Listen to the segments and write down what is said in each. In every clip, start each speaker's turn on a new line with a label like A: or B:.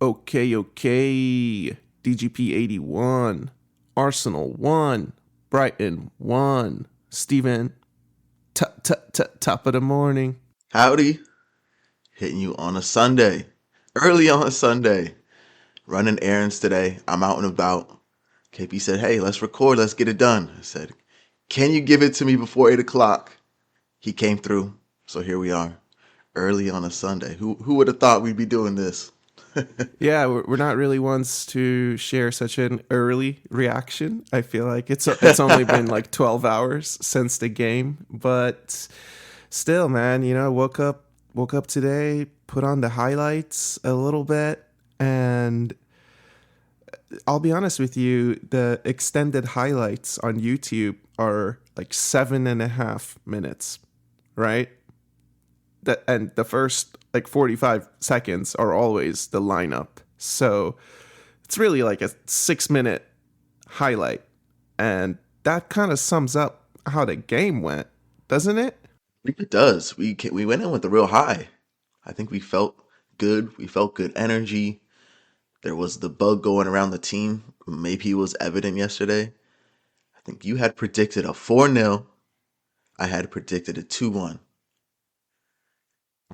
A: Okay. DGP 81. Arsenal 1. Brighton 1. Steven, top of the morning.
B: Howdy. Hitting you on a Sunday. Early on a Sunday. Running errands today. I'm out and about. KP said, hey, let's record. Let's get it done. I said, can you give it to me before 8 o'clock? He came through. So here we are. Early on a Sunday. Who would have thought we'd be doing this?
A: Yeah, we're not really ones to share such an early reaction. I feel like it's only been like 12 hours since the game, but still, man, woke up today, put on the highlights a little bit, and I'll be honest with you, the extended highlights on YouTube are like 7.5 minutes, right? And the first like 45 seconds are always the lineup. So it's really like a 6-minute highlight. And that kind of sums up how the game went, doesn't it?
B: I think it does. We went in with a real high. I think we felt good. We felt good energy. There was the bug going around the team. Maybe it was evident yesterday. I think you had predicted a 4-0. I had predicted a 2-1.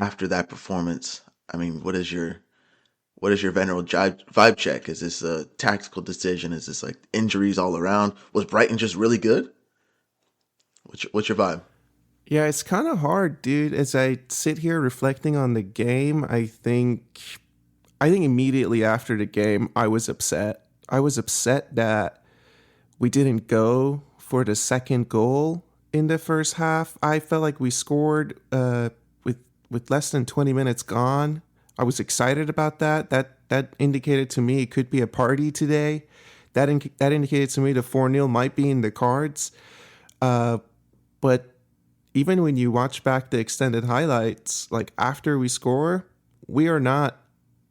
B: After that performance, I mean, what is your general vibe check? Is this a tactical decision? Is this like injuries all around? Was Brighton just really good? What's your vibe?
A: Yeah, it's kind of hard, dude. As I sit here reflecting on the game, I think immediately after the game, I was upset. I was upset that we didn't go for the second goal in the first half. I felt like we scored with less than 20 minutes gone. I was excited about that. That indicated to me it could be a party today. That indicated to me the 4-0 might be in the cards. But even when you watch back the extended highlights, like after we score, we are not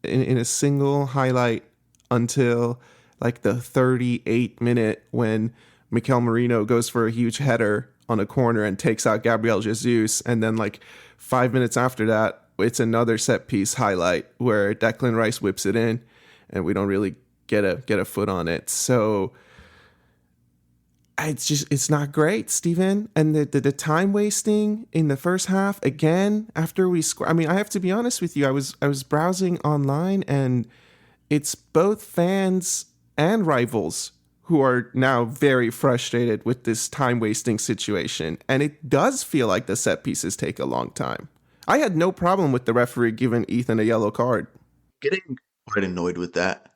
A: in a single highlight until like the 38-minute when Mikel Merino goes for a huge header on a corner and takes out Gabriel Jesus. And then like 5 minutes after that, it's another set piece highlight where Declan Rice whips it in and we don't really get a foot on it. So it's not great, Steven. And the time wasting in the first half, again, after we score. I mean, I have to be honest with you. I was browsing online and it's both fans and rivals who are now very frustrated with this time-wasting situation. And it does feel like the set pieces take a long time. I had no problem with the referee giving Ethan a yellow card.
B: Getting quite annoyed with that.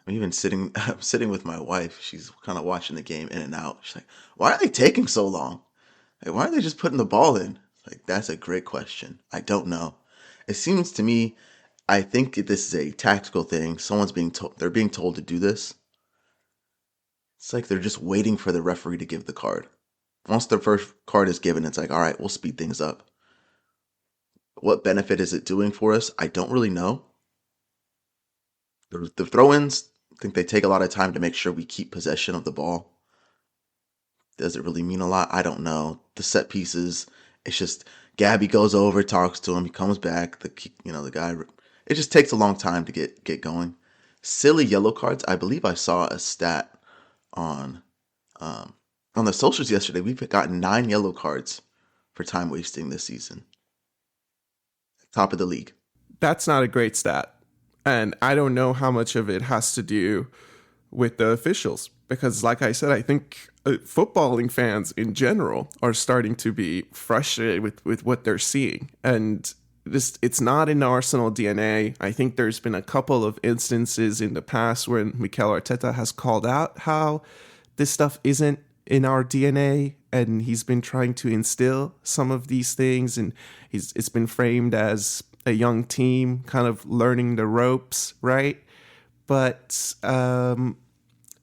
B: I'm even I'm sitting with my wife. She's kind of watching the game in and out. She's like, why are they taking so long? Like, why are they just putting the ball in? Like, that's a great question. I don't know. It seems to me, I think this is a tactical thing. They're being told to do this. It's like they're just waiting for the referee to give the card. Once the first card is given, it's like, all right, we'll speed things up. What benefit is it doing for us? I don't really know. The throw-ins, I think they take a lot of time to make sure we keep possession of the ball. Does it really mean a lot? I don't know. The set pieces, it's just Gabby goes over, talks to him, he comes back. The guy. It just takes a long time to get going. Silly yellow cards. I believe I saw a stat on the socials yesterday. We've gotten 9 yellow cards for time wasting this season. Top of the league.
A: That's not a great stat. And I don't know how much of it has to do with the officials. Because like I said, I think footballing fans in general are starting to be frustrated with what they're seeing. And it's not in the Arsenal DNA. I think there's been a couple of instances in the past when Mikel Arteta has called out how this stuff isn't in our DNA, and he's been trying to instill some of these things, and it's been framed as a young team kind of learning the ropes, right? But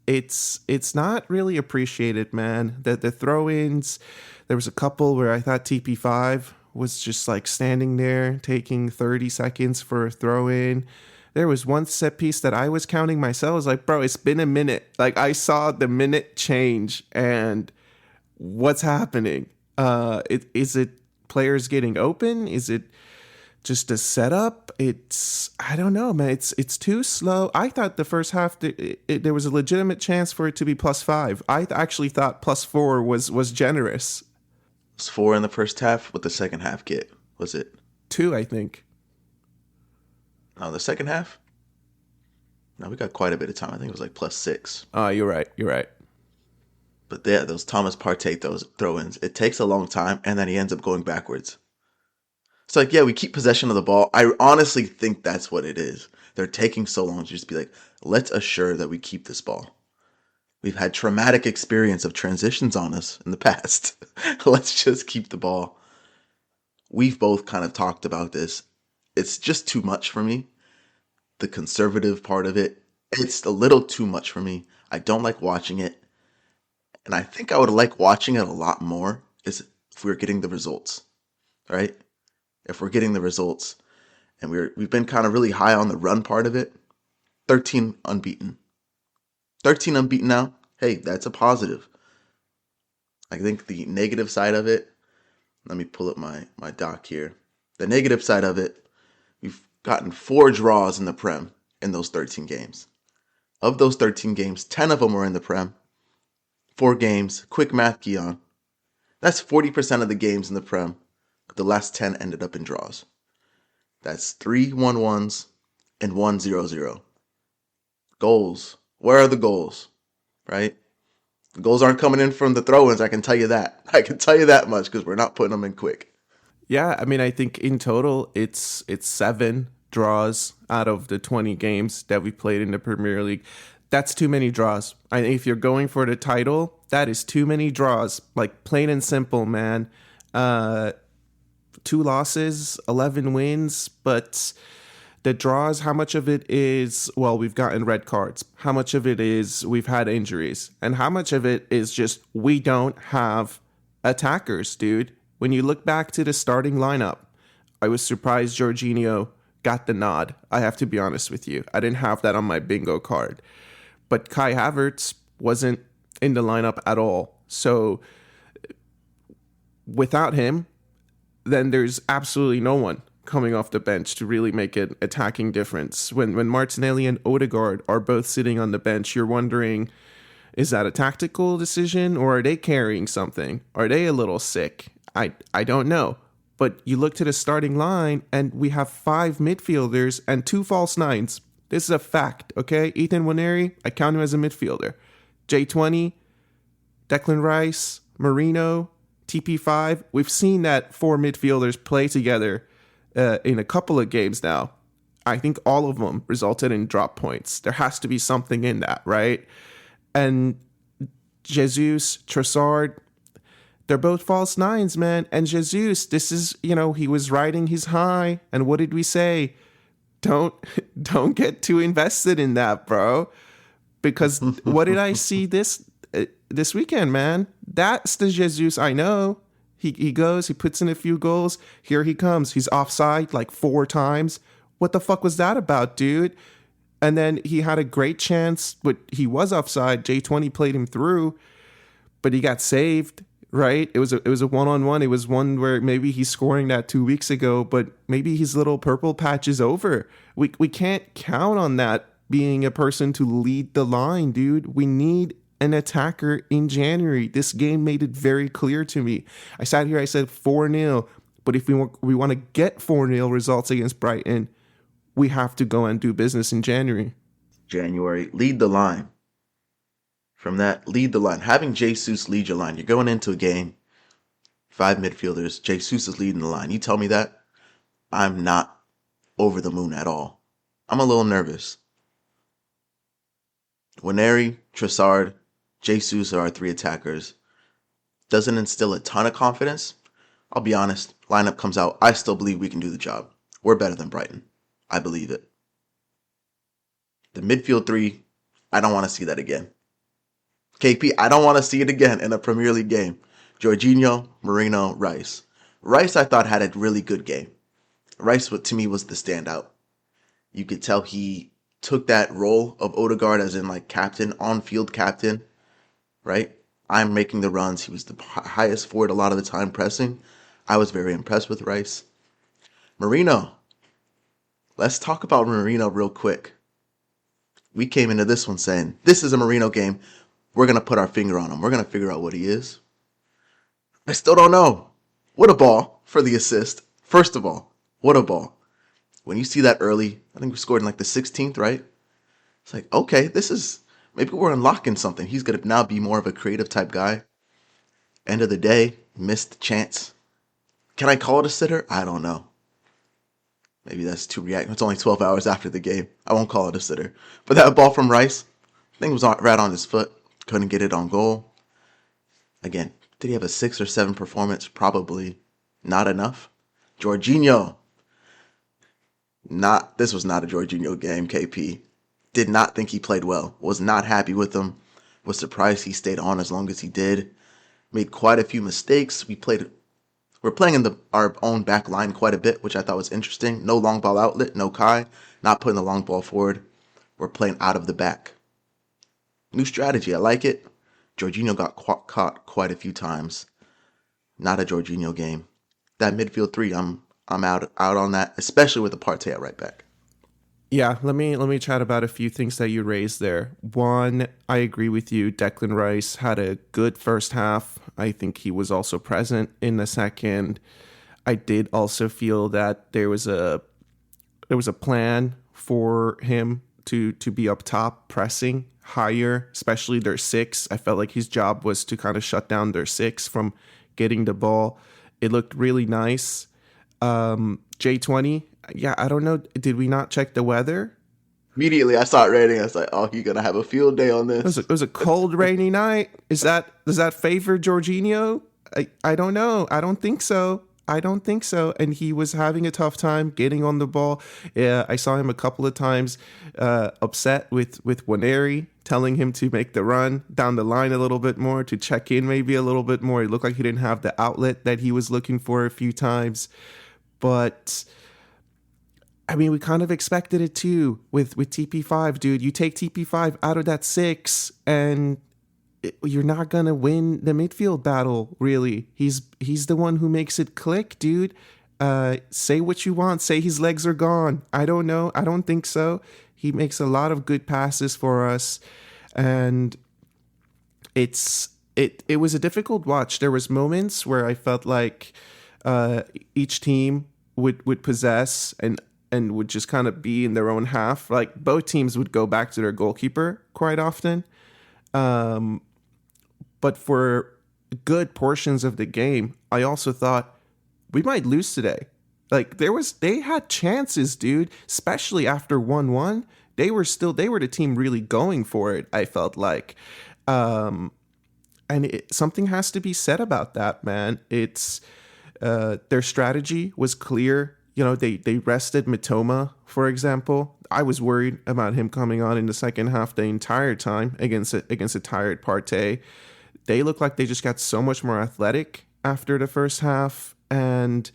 A: it's not really appreciated, man. The throw-ins, there was a couple where I thought TP5 was just like standing there taking 30 seconds for a throw-in. There was one set piece that I was counting myself. I was like, bro, it's been a minute. Like, I saw the minute change, and what's happening? Is it players getting open? Is it just the setup, it's I don't know, man. It's too slow. I thought the first half there was a legitimate chance for it to be +5. Actually thought +4 was generous.
B: It was 4 in the first half. What the second half get? Was it
A: 2, I think.
B: no the second half? No, we got quite a bit of time. I think it was like +6.
A: Oh, you're right. You're right.
B: But yeah, those Thomas Partey throw-ins, it takes a long time, and then he ends up going backwards. It's like, yeah, we keep possession of the ball. I honestly think that's what it is. They're taking so long to just be like, let's assure that we keep this ball. We've had traumatic experience of transitions on us in the past. Let's just keep the ball. We've both kind of talked about this. It's just too much for me. The conservative part of it, it's a little too much for me. I don't like watching it. And I think I would like watching it a lot more is if we were getting the results, right? If we're getting the results, and we've been kind of really high on the run part of it. 13 unbeaten. 13 unbeaten now. Hey, that's a positive. I think the negative side of it, let me pull up my doc here. The negative side of it, we've gotten 4 draws in the Prem in those 13 games. Of those 13 games, 10 of them were in the Prem. 4 games, quick math, Keon. That's 40% of the games in the Prem. The last 10 ended up in draws. That's 3 1-1s and 1 0-0. Goals. Where are the goals? Right? The goals aren't coming in from the throw-ins, I can tell you that. I can tell you that much because we're not putting them in quick.
A: Yeah, I mean, I think in total it's 7 draws out of the 20 games that we played in the Premier League. That's too many draws. I think if you're going for the title, that is too many draws. Like, plain and simple, man. 2 losses, 11 wins, but the draws, how much of it is, well, we've gotten red cards. How much of it is we've had injuries? And how much of it is just we don't have attackers, dude? When you look back to the starting lineup, I was surprised Jorginho got the nod. I have to be honest with you. I didn't have that on my bingo card. But Kai Havertz wasn't in the lineup at all. So without him, then there's absolutely no one coming off the bench to really make an attacking difference. When Martinelli and Odegaard are both sitting on the bench, you're wondering, is that a tactical decision or are they carrying something? Are they a little sick? I don't know. But you look to the starting line and we have 5 midfielders and 2 false nines. This is a fact, okay? Ethan Nwaneri, I count him as a midfielder. J20, Declan Rice, Marino, TP5. We've seen that 4 midfielders play together in a couple of games now. I think all of them resulted in drop points. There has to be something in that, right? And Jesus, Trossard, they're both false nines, man. And Jesus, this is, he was riding his high. And what did we say? Don't get too invested in that, bro. Because what did I see this weekend, man? That's the Jesus I know. He goes, he puts in a few goals. Here he comes. He's offside like 4 times. What the fuck was that about, dude? And then he had a great chance, but he was offside. J20 played him through, but he got saved, right? It was a one-on-one. It was one where maybe he's scoring that 2 weeks ago, but maybe his little purple patch is over. We can't count on that being a person to lead the line, dude. We need an attacker in January. This game made it very clear to me. I sat here, I said 4-0, but if we want to get 4-0 results against Brighton, we have to go and do business in January.
B: Lead the line. From that, lead the line. Having Jesus lead your line. You're going into a game, 5 midfielders. Jesus is leading the line. You tell me that, I'm not over the moon at all. I'm a little nervous. Nwaneri, Trossard, Jesus are our 3 attackers. Doesn't instill a ton of confidence. I'll be honest, lineup comes out, I still believe we can do the job. We're better than Brighton. I believe it. The midfield 3, I don't want to see that again. KP, I don't want to see it again in a Premier League game. Jorginho, Marino, Rice. Rice, I thought, had a really good game. Rice, to me, was the standout. You could tell he took that role of Odegaard as in like captain, on-field captain, right? I'm making the runs. He was the highest forward a lot of the time pressing. I was very impressed with Rice. Marino. Let's talk about Marino real quick. We came into this one saying, this is a Marino game. We're going to put our finger on him. We're going to figure out what he is. I still don't know. What a ball for the assist. First of all, what a ball. When you see that early, I think we scored in like the 16th, right? It's like, okay, maybe we're unlocking something. He's going to now be more of a creative type guy. End of the day, missed the chance. Can I call it a sitter? I don't know. Maybe that's too reactive. It's only 12 hours after the game. I won't call it a sitter. But that ball from Rice, I think it was right on his foot. Couldn't get it on goal. Again, did he have a 6 or 7 performance? Probably not enough. Jorginho. This was not a Jorginho game, KP. Did not think he played well. Was not happy with him. Was surprised he stayed on as long as he did. Made quite a few mistakes. We're playing in our own back line quite a bit, which I thought was interesting. No long ball outlet, no Kai. Not putting the long ball forward. We're playing out of the back. New strategy, I like it. Jorginho got caught quite a few times. Not a Jorginho game. That midfield three, I'm out on that, especially with the Partey at right back.
A: Yeah, let me chat about a few things that you raised there. One, I agree with you. Declan Rice had a good first half. I think he was also present in the second. I did also feel that there was a plan for him to be up top, pressing higher, especially their 6. I felt like his job was to kind of shut down their 6 from getting the ball. It looked really nice. J20, yeah, I don't know. Did we not check the weather?
B: Immediately, I saw it raining. I was like, "Oh, you're gonna have a field day on this."
A: It was a cold, rainy night. Does that favor Jorginho? I don't know. I don't think so. And he was having a tough time getting on the ball. Yeah, I saw him a couple of times upset with Waneri, telling him to make the run down the line a little bit more, to check in maybe a little bit more. It looked like he didn't have the outlet that he was looking for a few times. But I mean, we kind of expected it too with TP5, dude. You take TP5 out of that 6 and you're not going to win the midfield battle, really. He's the one who makes it click, dude. Say what you want. Say his legs are gone. I don't know. I don't think so. He makes a lot of good passes for us. And it was a difficult watch. There was moments where I felt like each team would possess and would just kind of be in their own half. Like both teams would go back to their goalkeeper quite often. But for good portions of the game, I also thought we might lose today. Like they had chances, dude, especially after 1-1. They were the team really going for it, I felt like. And something has to be said about that, man. It's their strategy was clear. You know, they rested Mitoma, for example. I was worried about him coming on in the second half the entire time against a tired Partey. They look like they just got so much more athletic after the first half. And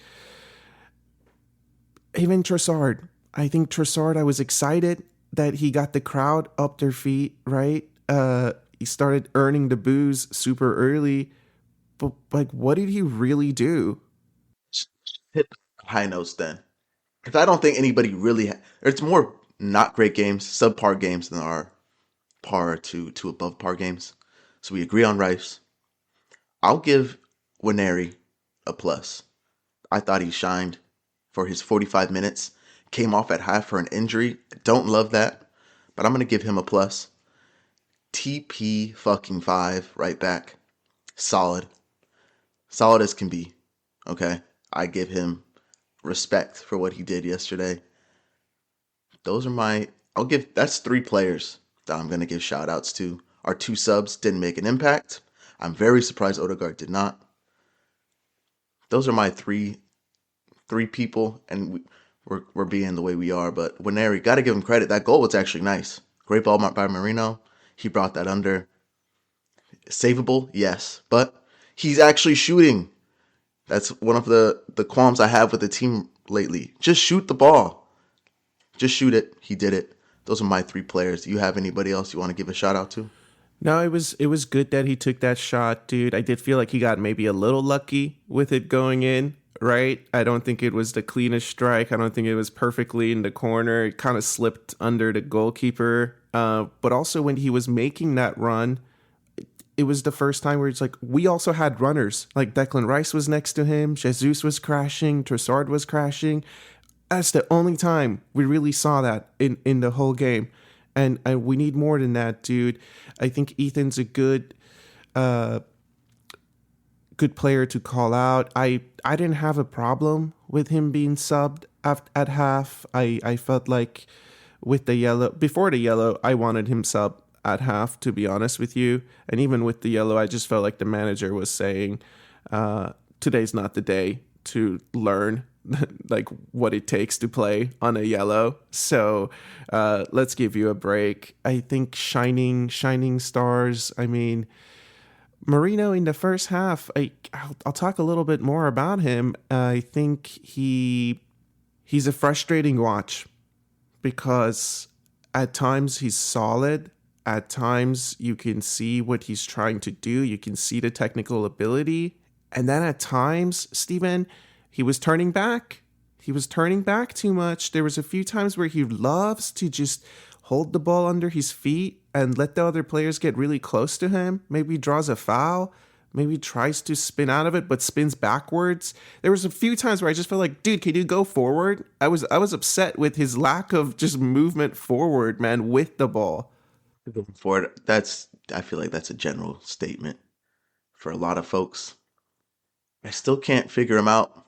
A: even Trossard. I think Trossard, I was excited that he got the crowd up their feet, right? He started earning the boos super early. But, like, what did he really do?
B: Hit high notes then. Because I don't think anybody really... It's more not great games, subpar games than are par to above par games. So we agree on Rice. I'll give Waneri a plus. I thought he shined for his 45 minutes. Came off at half for an injury. Don't love that. But I'm going to give him a plus. TP fucking 5 right back. Solid. Solid as can be. Okay? I give him respect for what he did yesterday. That's 3 players that I'm going to give shout outs to. Our 2 subs didn't make an impact. I'm very surprised Odegaard did not. Those are my three people, and we're being the way we are. But Waneri, got to give him credit. That goal was actually nice. Great ball by Marino. He brought that under. Savable, yes, but he's actually shooting. That's one of the qualms I have with the team lately. Just shoot the ball. Just shoot it. He did it. Those are my 3 players. Do you have anybody else you want to give a shout out to?
A: No, it was good that he took that shot, dude. I did feel like he got maybe a little lucky with it going in. right? I don't think it was the cleanest strike. I don't think it was perfectly in the corner. It kind of slipped under the goalkeeper. But also when he was making that run, it was the first time where it's like we also had runners. Like Declan Rice was next to him, Jesus was crashing, Trossard was crashing. That's the only time we really saw that in the whole game. And we need more than that, dude. I think Ethan's a good player to call out. I didn't have a problem with him being subbed at half. I felt like with the yellow, before the yellow, I wanted him sub at half, to be honest with you. And even with the yellow, I just felt like the manager was saying, today's not the day to learn like what it takes to play on a yellow. So let's give you a break. I think shining stars. I mean, Marino in the first half, I'll talk a little bit more about him. I think he's a frustrating watch because at times he's solid. At times you can see what he's trying to do. You can see the technical ability. And then at times, Steven, he was turning back. He was turning back too much. There was a few times where he loves to just hold the ball under his feet and let the other players get really close to him. Maybe draws a foul. Maybe tries to spin out of it, but spins backwards. There was a few times where I just felt like, dude, can you go forward? I was upset with his lack of just movement forward, man, with the ball.
B: Going forward, I feel like that's a general statement for a lot of folks. I still can't figure him out.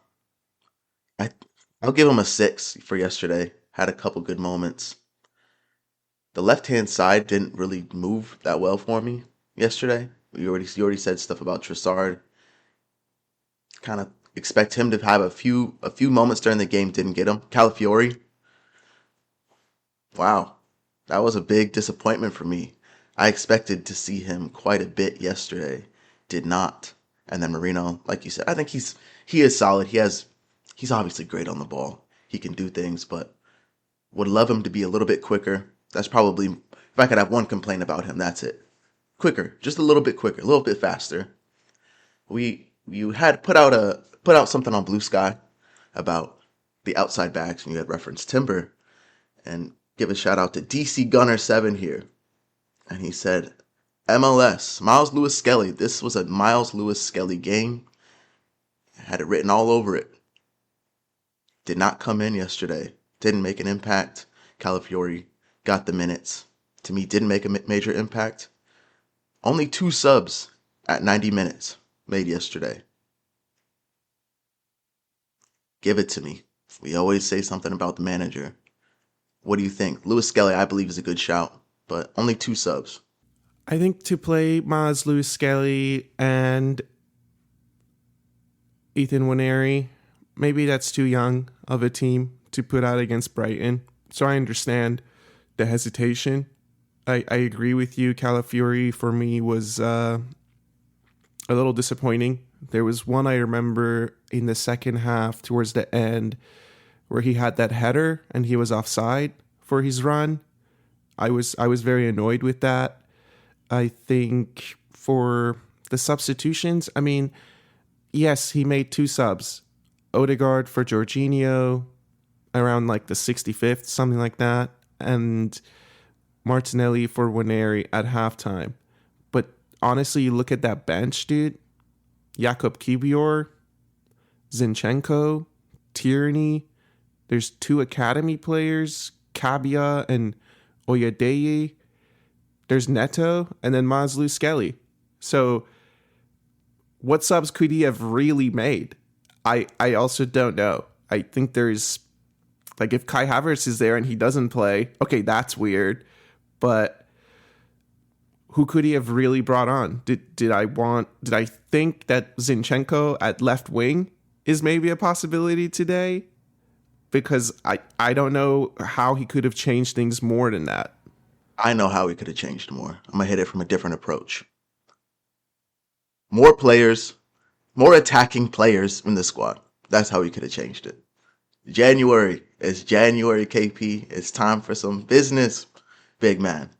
B: I I'll give him a 6 for yesterday. Had a couple good moments. The left-hand side didn't really move that well for me yesterday. You already said stuff about Trossard. Kind of expect him to have a few moments during the game, didn't get him. Calafiori, wow, that was a big disappointment for me. I expected to see him quite a bit yesterday, did not. And then Marino, like you said, I think he is solid. He's obviously great on the ball. He can do things, but would love him to be a little bit quicker. That's probably, if I could have one complaint about him, that's it. Quicker, just a little bit quicker, a little bit faster. You had put out something on Blue Sky about the outside backs, and you had referenced Timber, and give a shout out to DC Gunner 7 here, and he said, MLS Miles Lewis Skelly. This was a Miles Lewis Skelly game. I had it written all over it. Did not come in yesterday. Didn't make an impact. Calafiori got the minutes. To me, didn't make a major impact. Only 2 subs at 90 minutes made yesterday. Give it to me. We always say something about the manager. What do you think? Lewis Skelly, I believe, is a good shout, but only 2 subs.
A: I think to play Miles Lewis Skelly and Ethan Waneri, maybe that's too young of a team to put out against Brighton. So I understand the hesitation. I agree with you. Calafiori for me was a little disappointing. There was one I remember in the second half towards the end where he had that header and he was offside for his run. I was very annoyed with that. I think for the substitutions, I mean, yes, he made 2 subs. Odegaard for Jorginho around like the 65th, something like that, and Martinelli for Waneri at halftime. But honestly, you look at that bench, dude. Jakub Kiwior, Zinchenko, Tierney. There's 2 academy players, Kabia and Oyedeye. There's Neto, and then Maslu Skelly. So what subs could he have really made? I also don't know. I think there's, like, if Kai Havertz is there and he doesn't play, okay, that's weird. But who could he have really brought on? Did I think that Zinchenko at left wing is maybe a possibility today? Because I don't know how he could have changed things more than that.
B: I know how he could have changed more. I'm going to hit it from a different approach. More players, more attacking players in the squad. That's how he could have changed it. January. It's January, KP. It's time for some business, big man.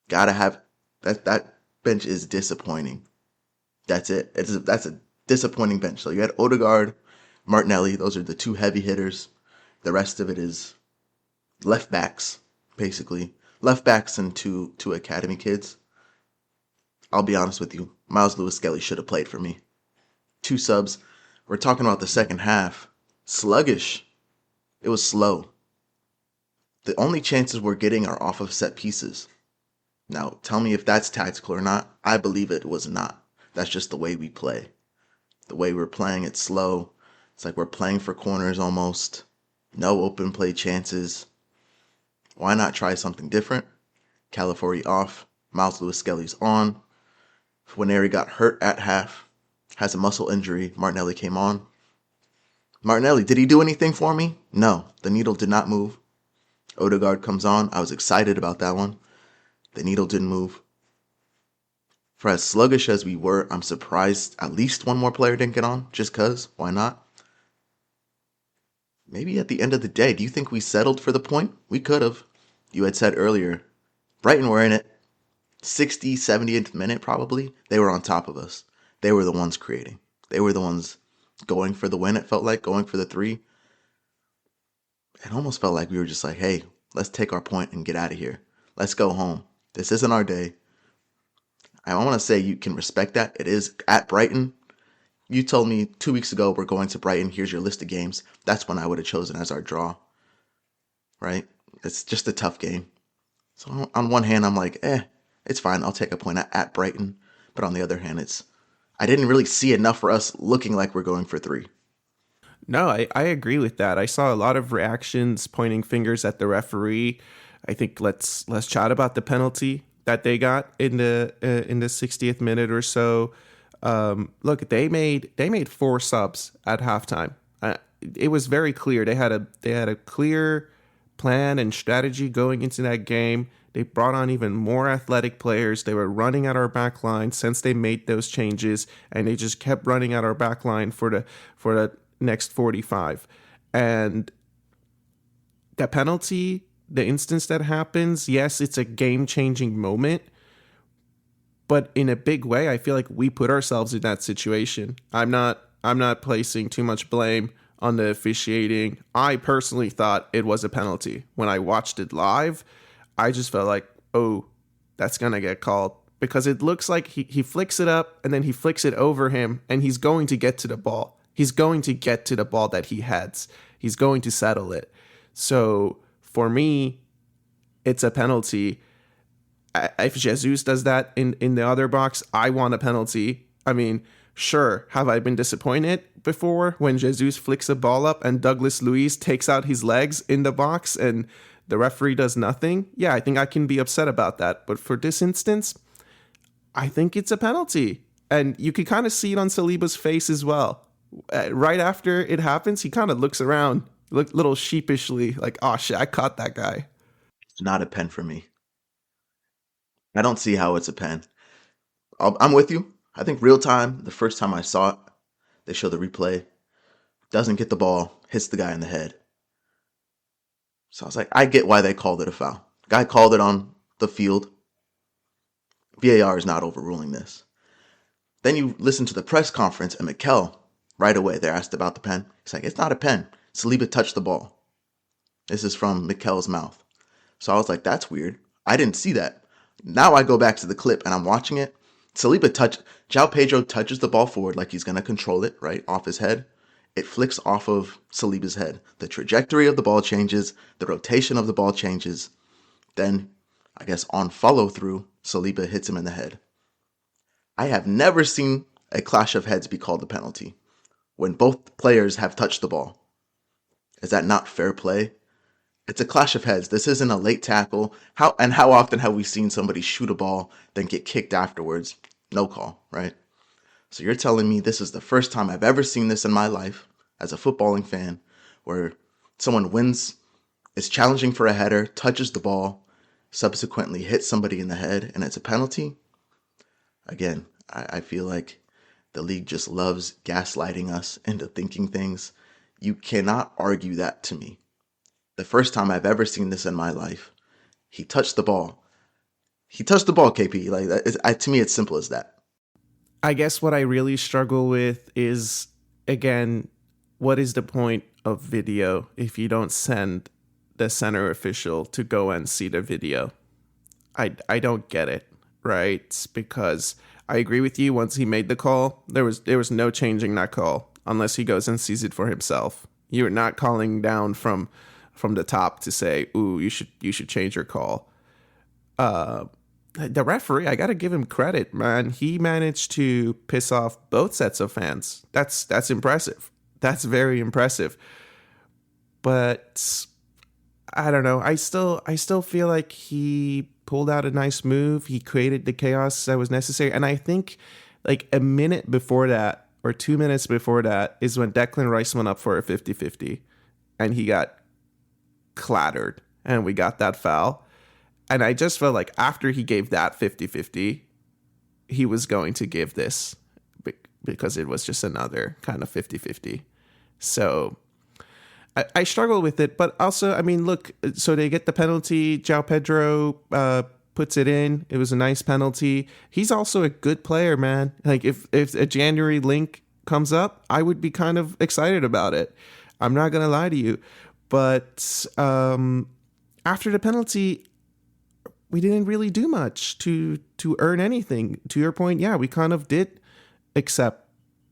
B: Gotta have that bench is disappointing. That's it. That's a disappointing bench. So you had Odegaard, Martinelli. Those are the two heavy hitters. The rest of it is left backs, basically. Left backs and two academy kids. I'll be honest with you. Miles Lewis-Skelly should have played for me. 2 subs. We're talking about the second half. Sluggish. It was slow. The only chances we're getting are off of set pieces. Now, tell me if that's tactical or not. I believe it was not. That's just the way we play. The way we're playing, it's slow. It's like we're playing for corners almost. No open play chances. Why not try something different? Calafiori off. Miles Lewis-Skelly's on. Nwaneri got hurt at half. Has a muscle injury. Martinelli came on. Martinelli, did he do anything for me? No. The needle did not move. Odegaard comes on. I was excited about that one. The needle didn't move. For as sluggish as we were, I'm surprised at least one more player didn't get on. Just cause. Why not? Maybe at the end of the day, do you think we settled for the point? We could have. You had said earlier, Brighton were in it. 60, 70th minute probably. They were on top of us. They were the ones creating. They were the ones going for the win, it felt like, going for the 3. It almost felt like we were just like, hey, let's take our point and get out of here. Let's go home. This isn't our day. I want to say you can respect that. It is at Brighton. You told me 2 weeks ago we're going to Brighton. Here's your list of games. That's when I would have chosen as our draw. Right? It's just a tough game. So on one hand, I'm like, it's fine. I'll take a point at Brighton. But on the other hand, I didn't really see enough for us looking like we're going for 3.
A: No, I agree with that. I saw a lot of reactions pointing fingers at the referee. I think let's chat about the penalty that they got in the 60th minute or so. Look, they made 4 subs at halftime. It was very clear they had a clear plan and strategy going into that game. They brought on even more athletic players. They were running at our back line since they made those changes, and they just kept running at our back line for the next 45. And the penalty, the instance that happens, yes, it's a game-changing moment, but in a big way, I feel like we put ourselves in that situation. I'm not placing too much blame on the officiating. I personally thought it was a penalty. When I watched it live, I just felt like, oh, that's going to get called. Because it looks like he flicks it up and then he flicks it over him and he's going to get to the ball. He's going to get to the ball that he heads. He's going to settle it. So for me, it's a penalty. If Jesus does that in the other box, I want a penalty. I mean, sure, have I been disappointed before when Jesus flicks a ball up and Douglas Luiz takes out his legs in the box and the referee does nothing? Yeah, I think I can be upset about that. But for this instance, I think it's a penalty. And you can kind of see it on Saliba's face as well. Right after it happens, he kind of looks around, a little sheepishly, like, oh shit, I caught that guy.
B: It's not a pen for me. I don't see how it's a pen. I'm with you. I think real time, the first time I saw it, they show the replay, doesn't get the ball, hits the guy in the head. So I was like, I get why they called it a foul. Guy called it on the field. VAR is not overruling this. Then you listen to the press conference and Mikel, right away, they're asked about the pen. He's like, it's not a pen. Saliba touched the ball. This is from Mikel's mouth. So I was like, that's weird. I didn't see that. Now I go back to the clip and I'm watching it. João Pedro touches the ball forward like he's going to control it, right, off his head. It flicks off of Saliba's head. The trajectory of the ball changes. The rotation of the ball changes. Then, I guess on follow through, Saliba hits him in the head. I have never seen a clash of heads be called a penalty when both players have touched the ball. Is that not fair play? It's a clash of heads. This isn't a late tackle. How often have we seen somebody shoot a ball, then get kicked afterwards? No call, right? So you're telling me this is the first time I've ever seen this in my life as a footballing fan, where someone wins, is challenging for a header, touches the ball, subsequently hits somebody in the head, and it's a penalty? Again, I feel like the league just loves gaslighting us into thinking things. You cannot argue that to me. The first time I've ever seen this in my life, he touched the ball. He touched the ball, KP. Like that is, to me, it's simple as that.
A: I guess what I really struggle with is, again, what is the point of video if you don't send the center official to go and see the video? I don't get it, right? Because I agree with you. Once he made the call, there was no changing that call unless he goes and sees it for himself. You're not calling down from the top to say, "Ooh, you should change your call." The referee, I got to give him credit, man. He managed to piss off both sets of fans. That's impressive. That's very impressive. But I don't know. I still feel like he pulled out a nice move. He created the chaos that was necessary. And I think like a minute before that or 2 minutes before that is when Declan Rice went up for a 50-50 and he got clattered and we got that foul. And I just felt like after he gave that 50-50, he was going to give this because it was just another kind of 50-50. So I struggle with it, but also, I mean, look, so they get the penalty. João Pedro puts it in. It was a nice penalty. He's also a good player, man. Like if a January link comes up, I would be kind of excited about it. I'm not going to lie to you. But after the penalty, we didn't really do much to earn anything. To your point, yeah, we kind of did accept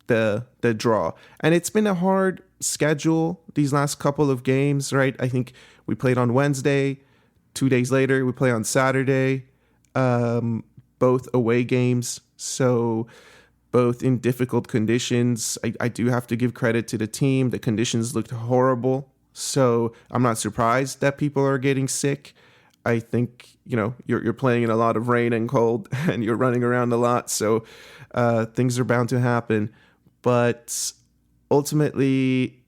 A: the draw. And it's been a hard schedule these last couple of games, right? I think we played on Wednesday. 2 days later, we play on Saturday. Both away games. So both in difficult conditions. I do have to give credit to the team. The conditions looked horrible. So I'm not surprised that people are getting sick. I think, you're playing in a lot of rain and cold and you're running around a lot. So things are bound to happen. But ultimately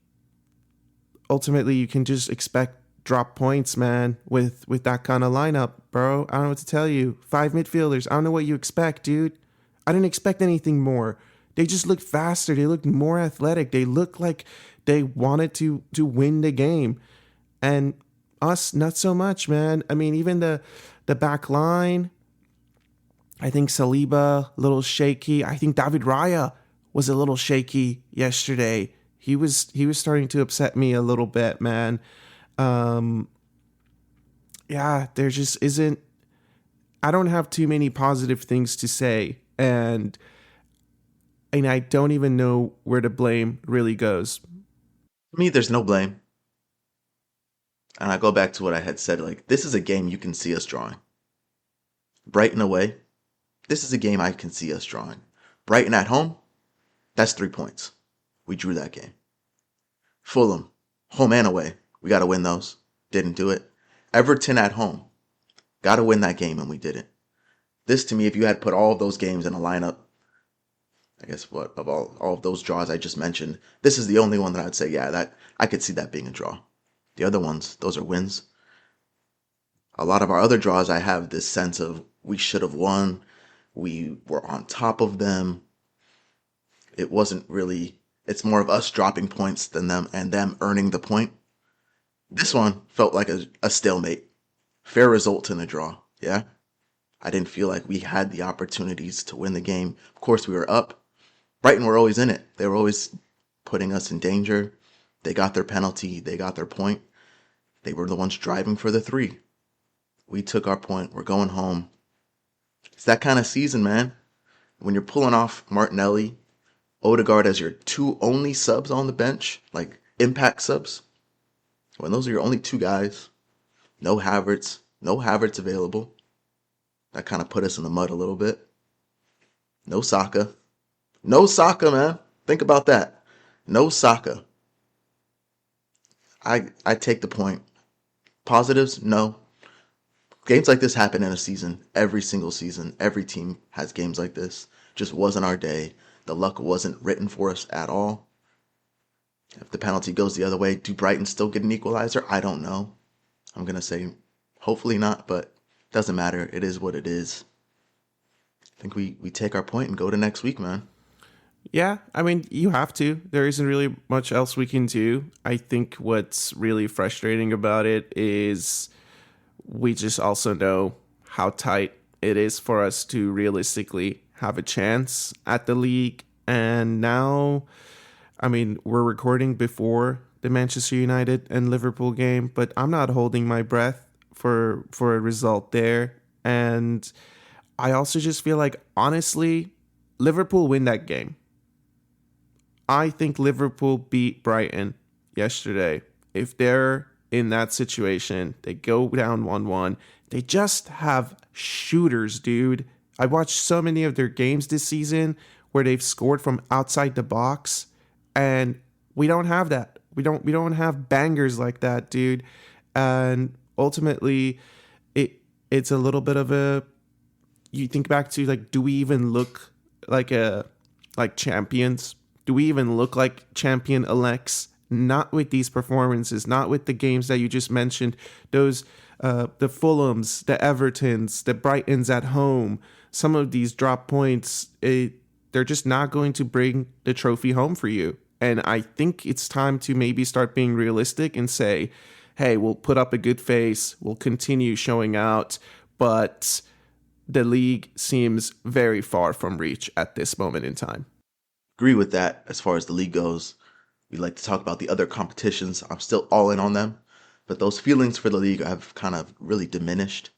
A: you can just expect drop points, man, with that kind of lineup, bro. I don't know what to tell you. 5 midfielders. I don't know what you expect, dude. I didn't expect anything more. They just looked faster. They looked more athletic. They looked like they wanted to win the game. And us, not so much, man. I mean, even the back line, I think Saliba, a little shaky. I think David Raya was a little shaky yesterday. He was starting to upset me a little bit, man. Yeah, there just isn't. I don't have too many positive things to say, and I don't even know where the blame really goes.
B: For me, there's no blame. And I go back to what I had said, like, this is a game you can see us drawing. Brighton away, this is a game I can see us drawing. Brighton at home, that's 3 points. We drew that game. Fulham, home and away, we got to win those. Didn't do it. Everton at home, got to win that game, and we didn't. This, to me, if you had put all of those games in a lineup, I guess of all of those draws I just mentioned, this is the only one that I'd say, yeah, that I could see that being a draw. The other ones, those are wins. A lot of our other draws, I have this sense of we should have won. We were on top of them. It wasn't really, it's more of us dropping points than them and them earning the point. This one felt like a stalemate. Fair result in a draw, yeah? I didn't feel like we had the opportunities to win the game. Of course, we were up. Brighton were always in it. They were always putting us in danger. They got their penalty. They got their point. They were the ones driving for the 3. We took our point. We're going home. It's that kind of season, man. When you're pulling off Martinelli, Odegaard as your 2 only subs on the bench, like impact subs. When those are your only 2 guys, no Havertz available. That kind of put us in the mud a little bit. No Saka, man. Think about that. No Saka. I take the point. Positives, no. Games like this happen in a season. Every single season. Every team has games like this. Just wasn't our day. The luck wasn't written for us at all. If the penalty goes the other way, do Brighton still get an equalizer? I don't know. I'm going to say hopefully not, but it doesn't matter. It is what it is. I think we take our point and go to next week, man.
A: Yeah, I mean, you have to. There isn't really much else we can do. I think what's really frustrating about it is we just also know how tight it is for us to realistically have a chance at the league. And now, I mean, we're recording before the Manchester United and Liverpool game, but I'm not holding my breath for a result there. And I also just feel like, honestly, Liverpool win that game. I think Liverpool beat Brighton yesterday. If they're in that situation, they go down 1-1. They just have shooters, dude. I watched so many of their games this season where they've scored from outside the box, and we don't have that. We don't have bangers like that, dude. And ultimately, it's a little bit of a, you think back to, like, do we even look like champions? Do we even look like champion elects? Not with these performances, not with the games that you just mentioned. Those the Fulhams, the Evertons, the Brightons at home. Some of these drop points, they're just not going to bring the trophy home for you. And I think it's time to maybe start being realistic and say, hey, we'll put up a good face, we'll continue showing out, but the league seems very far from reach at this moment in time.
B: Agree with that as far as the league goes. We like to talk about the other competitions. I'm still all in on them, but those feelings for the league have kind of really diminished.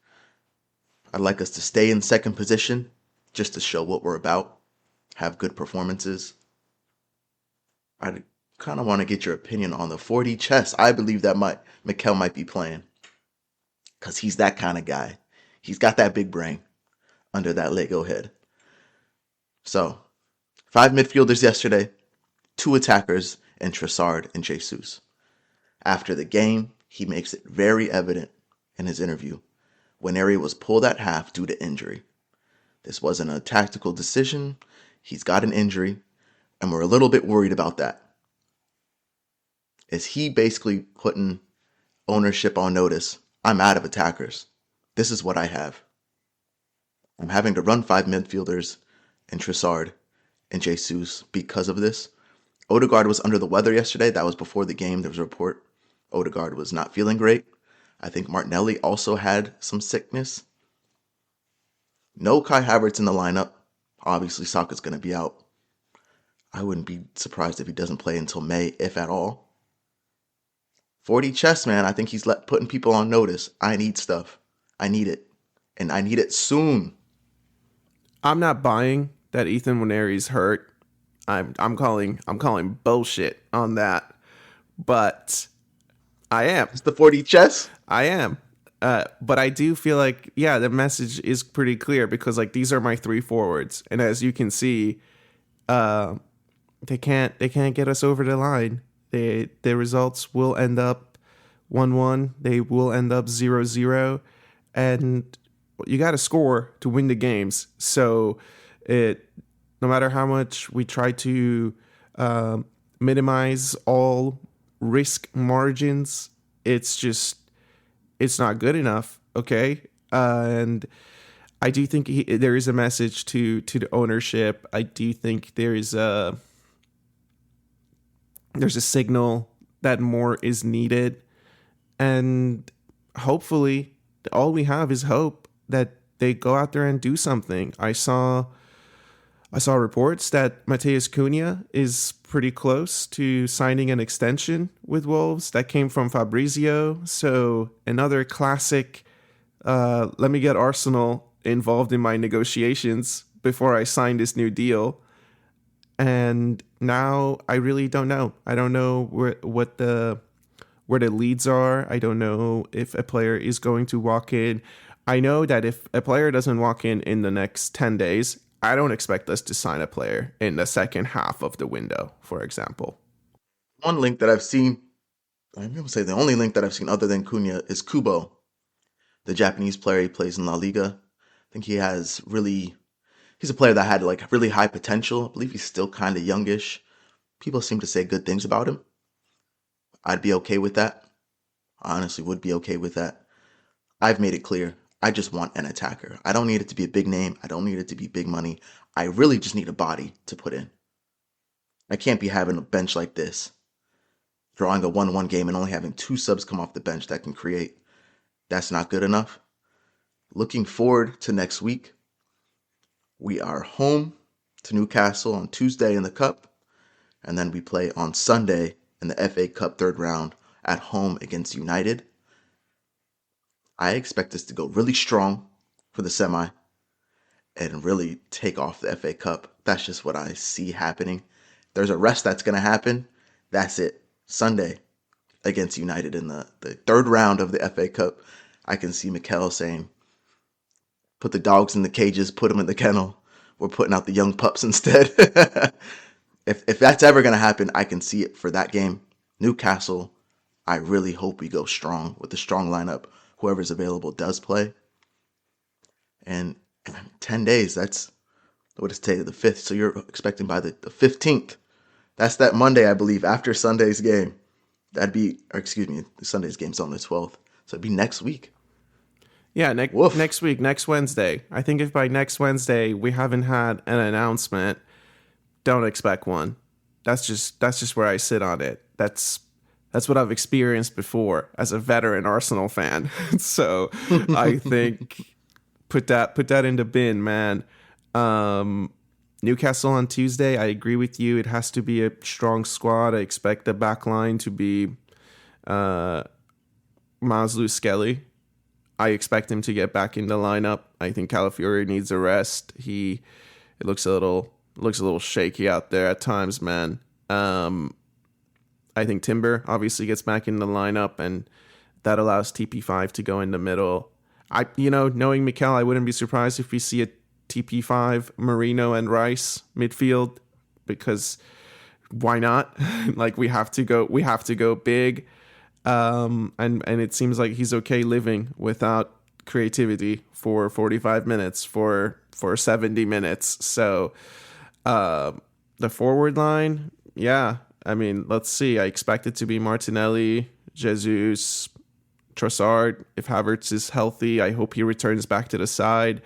B: I'd like us to stay in second position just to show what we're about, have good performances. I kind of want to get your opinion on the 4D chess. I believe that Mikel might be playing because he's that kind of guy. He's got that big brain under that Lego head. So, 5 midfielders yesterday, 2 attackers, and Trossard and Jesus. After the game, he makes it very evident in his interview. Nwaneri was pulled at half due to injury. This wasn't a tactical decision. He's got an injury, and we're a little bit worried about that. Is he basically putting ownership on notice? I'm out of attackers. This is what I have. I'm having to run 5 midfielders and Trossard and Jesus because of this. Odegaard was under the weather yesterday. That was before the game. There was a report Odegaard was not feeling great. I think Martinelli also had some sickness. No Kai Havertz in the lineup. Obviously, Saka's going to be out. I wouldn't be surprised if he doesn't play until May, if at all. 4D chess, man. I think he's putting people on notice. I need stuff. I need it. And I need it soon.
A: I'm not buying that Ethan Nwaneri's hurt. I'm calling bullshit on that. But I am.
B: It's the 4D chess?
A: I am. But I do feel like, yeah, the message is pretty clear because, like, these are my 3 forwards, and as you can see, they can't get us over the line. The results will end up 1-1. They will end up 0-0, and you got to score to win the games. So no matter how much we try to minimize all risk margins, it's not good enough. Okay. And I do think there is a message to the ownership. I do think there's a signal that more is needed. And hopefully all we have is hope that they go out there and do something. I saw reports that Mateus Cunha is pretty close to signing an extension with Wolves. That came from Fabrizio. So another classic, let me get Arsenal involved in my negotiations before I sign this new deal. And now I really don't know. I don't know where the leads are. I don't know if a player is going to walk in. I know that if a player doesn't walk in the next 10 days, I don't expect us to sign a player in the second half of the window, for example.
B: One link that I've seen, I'm going to say the only link that I've seen other than Cunha is Kubo, the Japanese player. He plays in La Liga. I think he's a player that had like really high potential. I believe he's still kind of youngish. People seem to say good things about him. I'd be okay with that. I honestly would be okay with that. I've made it clear. I just want an attacker. I don't need it to be a big name. I don't need it to be big money. I really just need a body to put in. I can't be having a bench like this, drawing a 1-1 game and only having 2 subs come off the bench that can create. That's not good enough. Looking forward to next week. We are home to Newcastle on Tuesday in the Cup, and then we play on Sunday in the FA Cup third round at home against United. I expect us to go really strong for the semi and really take off the FA Cup. That's just what I see happening. There's a rest that's going to happen. That's it. Sunday against United in the third round of the FA Cup. I can see Mikel saying, put the dogs in the cages, put them in the kennel. We're putting out the young pups instead. If that's ever going to happen, I can see it for that game. Newcastle, I really hope we go strong with a strong lineup. Whoever's available does play. And 10 days, that's what it's today, the 5th. So you're expecting by the 15th. That's that Monday, I believe, after Sunday's game. Sunday's game's on the 12th. So it'd be next week.
A: Yeah, next week, next Wednesday. I think if by next Wednesday we haven't had an announcement, don't expect one. That's just where I sit on it. That's what I've experienced before as a veteran Arsenal fan. So I think put that in the bin, man. Newcastle on Tuesday, I agree with you. It has to be a strong squad. I expect the back line to be Maslow Skelly. I expect him to get back in the lineup. I think Calafiori needs a rest. It looks a little shaky out there at times, man. I think Timber obviously gets back in the lineup, and that allows TP5 to go in the middle. Knowing Mikel, I wouldn't be surprised if we see a TP5, Marino and Rice midfield, because why not? Like we have to go big. And it seems like he's okay living without creativity for 45 minutes, for 70 minutes. So the forward line, yeah. I mean, let's see. I expect it to be Martinelli, Jesus, Trossard. If Havertz is healthy, I hope he returns back to the side.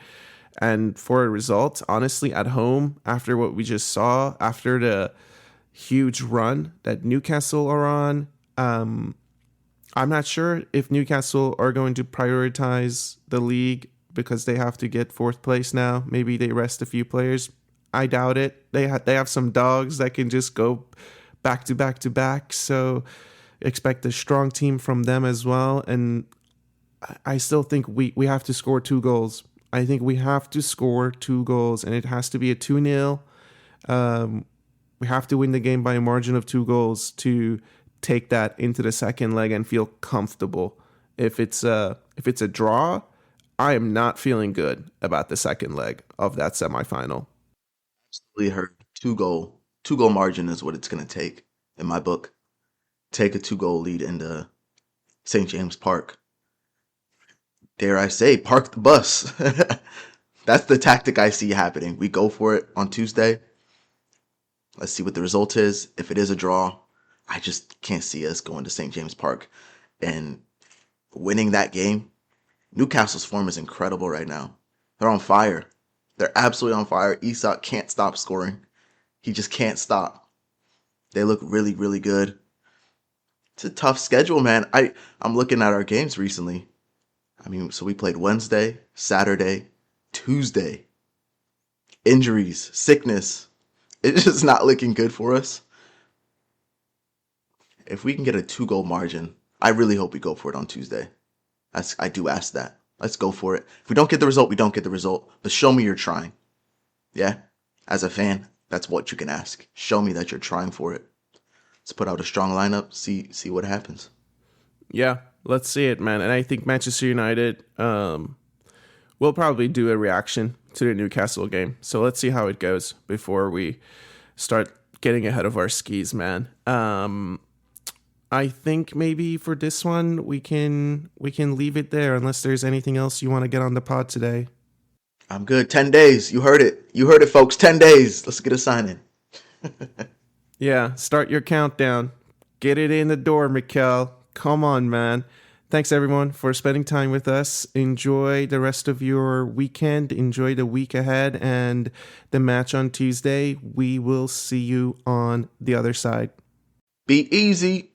A: And for a result, honestly, at home, after what we just saw, after the huge run that Newcastle are on, I'm not sure if Newcastle are going to prioritize the league because they have to get fourth place now. Maybe they rest a few players. I doubt it. They have some dogs that can just go back to back to back. So expect a strong team from them as well. And I still think we have to score 2 goals. I think we have to score 2 goals, and it has to be a 2-0. We have to win the game by a margin of 2 goals to take that into the second leg and feel comfortable. If it's a draw, I am not feeling good about the second leg of that semifinal.
B: Absolutely heard. 2-goal margin is what it's going to take in my book. Take a 2-goal lead into St. James Park. Dare I say, park the bus. That's the tactic I see happening. We go for it on Tuesday. Let's see what the result is. If it is a draw, I just can't see us going to St. James Park and winning that game. Newcastle's form is incredible right now. They're on fire. They're absolutely on fire. Isak can't stop scoring. He just can't stop. They look really, really good. It's a tough schedule, man. I'm looking at our games recently. I mean, so we played Wednesday, Saturday, Tuesday. Injuries, sickness. It's just not looking good for us. If we can get a 2-goal margin, I really hope we go for it on Tuesday. I do ask that. Let's go for it. If we don't get the result, we don't get the result. But show me you're trying. Yeah? As a fan, that's what you can ask. Show me that you're trying for it. Let's put out a strong lineup, see what happens.
A: Yeah, let's see it, man. And I think Manchester United will probably do a reaction to the Newcastle game. So let's see how it goes before we start getting ahead of our skis, man. I think maybe for this one we can leave it there unless there's anything else you want to get on the pod today.
B: I'm good. 10 days. You heard it. You heard it, folks. 10 days. Let's get a sign in.
A: Yeah, start your countdown. Get it in the door, Mikel. Come on, man. Thanks, everyone, for spending time with us. Enjoy the rest of your weekend. Enjoy the week ahead and the match on Tuesday. We will see you on the other side.
B: Be easy.